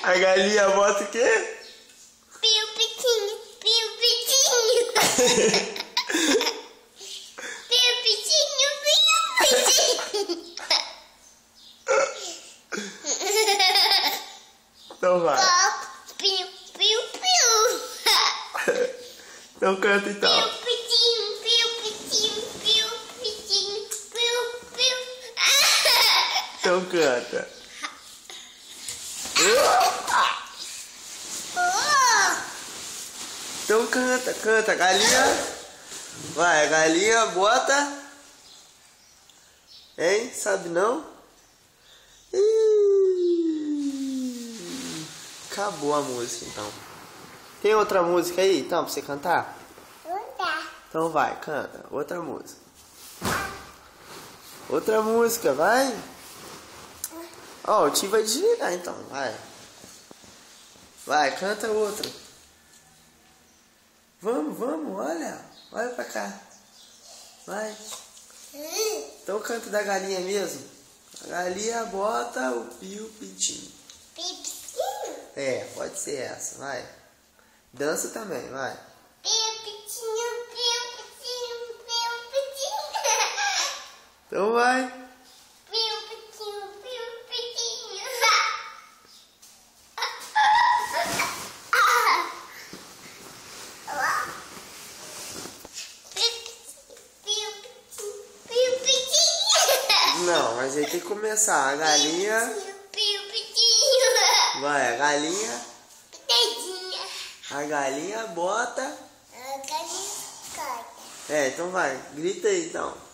A galinha bota o quê? Piu pitinho, piu pitinho. Piu pitinho, piu pitinho. Então vai. Piu, piu, piu. Então canta então. Piu pitinho, piu pitinho, piu pitinho, piu, piu. Então canta. Então canta, canta. Galinha. Vai, galinha, bota. Hein? Sabe não? Acabou a música então. Tem outra música aí então pra você cantar? Não dá. Então vai, canta. Outra música. Outra música, vai. Ó, o tio vai desligar então, vai. Vai, canta outra. Vamos, vamos, olha. Olha pra cá. Vai. Então canta da galinha mesmo. A galinha bota o piu pitinho. Pitinho. É, pode ser essa, vai. Dança também, vai. Piu pitinho, piu pitinho, piu pitinho. Então vai. Piu pitinho, piu pitinho. Piu pitinho, piu pitinho. Não, mas aí tem que começar. A galinha. Piu pitinho. Vai, a galinha. Tadinha. A galinha bota. A galinha corta. É, então vai. Grita aí então.